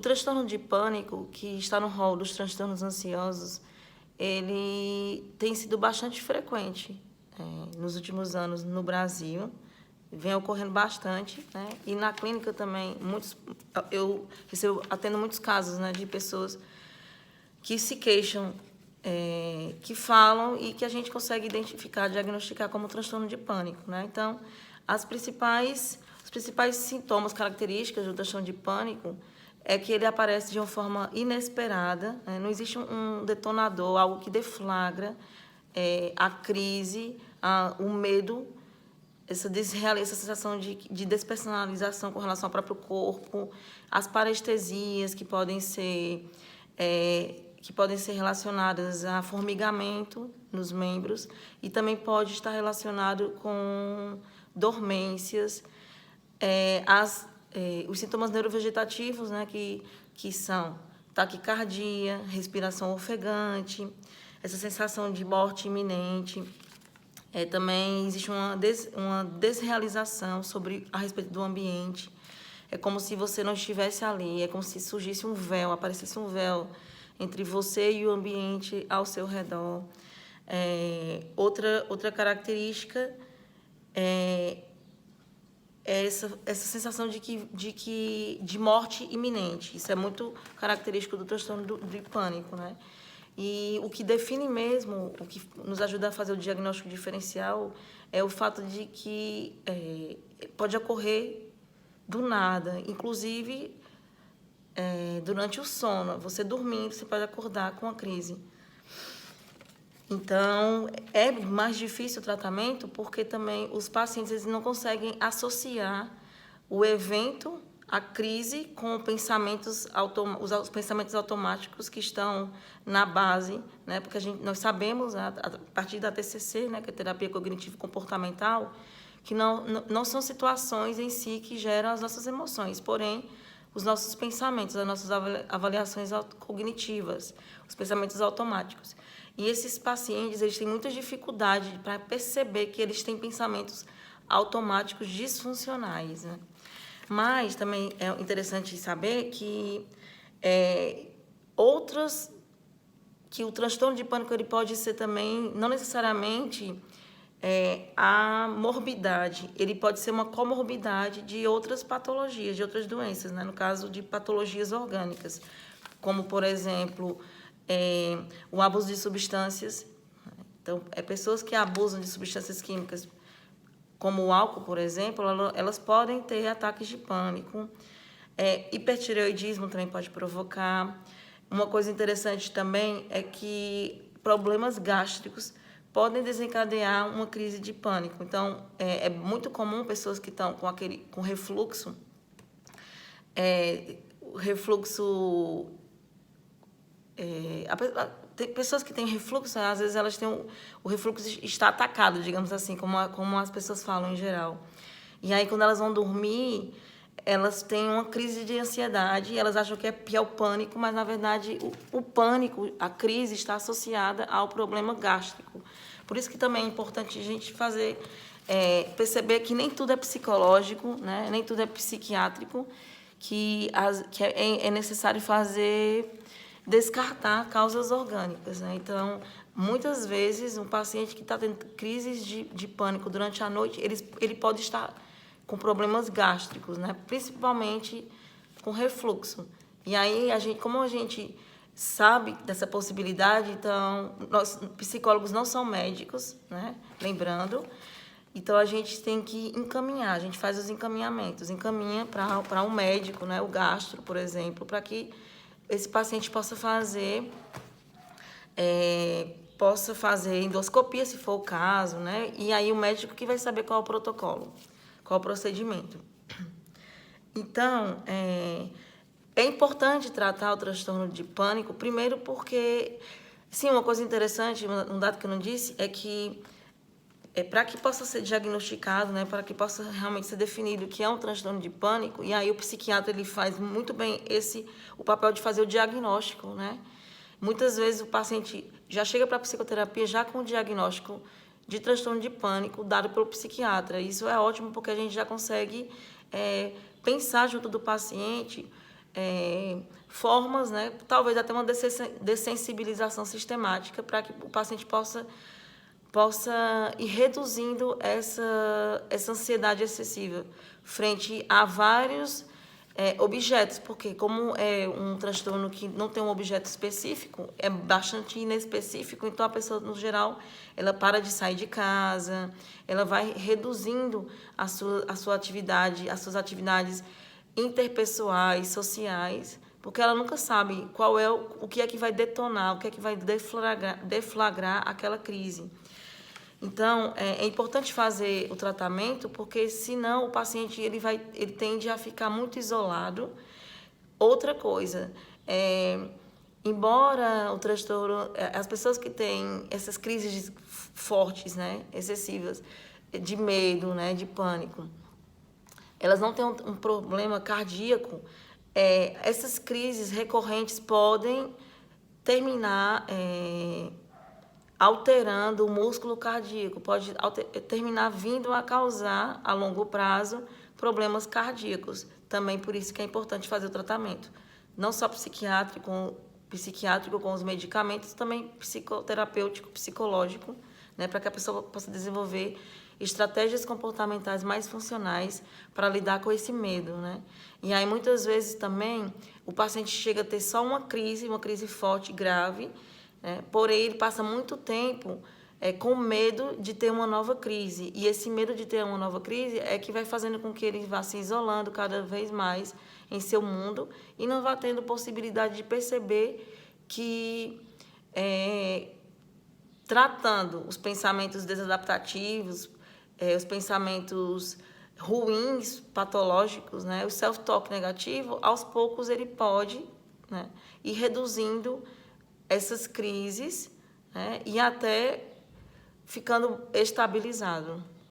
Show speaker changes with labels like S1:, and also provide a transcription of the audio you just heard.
S1: O transtorno de pânico, que está no rol dos transtornos ansiosos, ele tem sido bastante frequente nos últimos anos no Brasil, vem ocorrendo bastante, né? E na clínica também, eu atendo muitos casos, né, de pessoas que se queixam, que falam e que a gente consegue identificar, diagnosticar como transtorno de pânico, né? Então, os principais sintomas, características do transtorno de pânico é que ele aparece de uma forma inesperada, né? Não existe um detonador, algo que deflagra a crise, o medo, essa sensação de despersonalização com relação ao próprio corpo, as parestesias que podem ser relacionadas a formigamento nos membros e também pode estar relacionado com dormências, os sintomas neurovegetativos, né, que são taquicardia, respiração ofegante, essa sensação de morte iminente. Também existe uma desrealização a respeito do ambiente. É como se você não estivesse ali, é como se surgisse um véu, aparecesse um véu entre você e o ambiente ao seu redor. Outra característica é essa sensação de morte iminente. Isso é muito característico do transtorno de pânico, né? E o que define mesmo, o que nos ajuda a fazer o diagnóstico diferencial é o fato de que pode ocorrer do nada, inclusive durante o sono. Você dormindo, você pode acordar com a crise. Então, é mais difícil o tratamento porque também os pacientes eles não conseguem associar o evento, a crise, com os pensamentos automáticos que estão na base, né? Porque nós sabemos, a partir da TCC, né, que é a terapia cognitivo-comportamental, que não são situações em si que geram as nossas emoções, porém, os nossos pensamentos, as nossas avaliações cognitivas, os pensamentos automáticos. E esses pacientes, eles têm muita dificuldade para perceber que eles têm pensamentos automáticos disfuncionais, né? Mas também é interessante saber que que o transtorno de pânico ele pode ser também, não necessariamente a morbidade, ele pode ser uma comorbidade de outras patologias, de outras doenças, né? No caso de patologias orgânicas, como, por exemplo, o abuso de substâncias. Então, pessoas que abusam de substâncias químicas, como o álcool, por exemplo, elas podem ter ataques de pânico. Hipertireoidismo também pode provocar. Uma coisa interessante também é que problemas gástricos podem desencadear uma crise de pânico. Então, é muito comum pessoas que estão com refluxo, tem pessoas que têm refluxo, às vezes elas têm o refluxo está atacado, digamos assim, como as pessoas falam em geral. E aí, quando elas vão dormir, elas têm uma crise de ansiedade, elas acham que é o pânico, mas, na verdade, o pânico, a crise, está associada ao problema gástrico. Por isso que também é importante a gente perceber que nem tudo é psicológico, né? Nem tudo é psiquiátrico, que é necessário descartar causas orgânicas, né? Então, muitas vezes, um paciente que está tendo crises de pânico durante a noite, ele pode estar com problemas gástricos, né? Principalmente com refluxo. E aí, como a gente sabe dessa possibilidade, então, nós, psicólogos não são médicos, né? Lembrando. Então, a gente tem que encaminhar, a gente faz os encaminhamentos, encaminha para um médico, né? O gastro, por exemplo, para que esse paciente possa fazer endoscopia, se for o caso, né? E aí o médico que vai saber qual é o protocolo, qual é o procedimento. Então, é importante tratar o transtorno de pânico, primeiro porque, sim, uma coisa interessante, um dado que eu não disse, é que para que possa ser diagnosticado, né, para que possa realmente ser definido que é um transtorno de pânico, e aí o psiquiatra ele faz muito bem o papel de fazer o diagnóstico, né? Muitas vezes o paciente já chega para a psicoterapia já com o diagnóstico de transtorno de pânico dado pelo psiquiatra. Isso é ótimo porque a gente já consegue pensar junto do paciente formas, né, talvez até uma dessensibilização sistemática para que o paciente possa ir reduzindo essa ansiedade excessiva frente a vários objetos, porque como é um transtorno que não tem um objeto específico, é bastante inespecífico, então a pessoa, no geral, ela para de sair de casa, ela vai reduzindo a sua atividade, as suas atividades interpessoais, sociais, porque ela nunca sabe qual é o que é que vai detonar, o que é que vai deflagrar aquela crise. Então, é importante fazer o tratamento, porque senão o paciente ele tende a ficar muito isolado. Outra coisa, embora o transtorno, as pessoas que têm essas crises fortes, né, excessivas, de medo, né, de pânico, elas não têm um problema cardíaco, essas crises recorrentes podem terminar alterando o músculo cardíaco, pode terminar vindo a causar, a longo prazo, problemas cardíacos. Também por isso que é importante fazer o tratamento. Não só psiquiátrico com os medicamentos, também psicoterapêutico, psicológico, né, para que a pessoa possa desenvolver estratégias comportamentais mais funcionais para lidar com esse medo, né? E aí, muitas vezes também, o paciente chega a ter só uma crise forte, grave, porém, ele passa muito tempo com medo de ter uma nova crise. E esse medo de ter uma nova crise é que vai fazendo com que ele vá se isolando cada vez mais em seu mundo e não vá tendo possibilidade de perceber que, tratando os pensamentos desadaptativos, os pensamentos ruins, patológicos, né, o self-talk negativo, aos poucos ele pode, né, ir reduzindo essas crises, né, e até ficando estabilizado.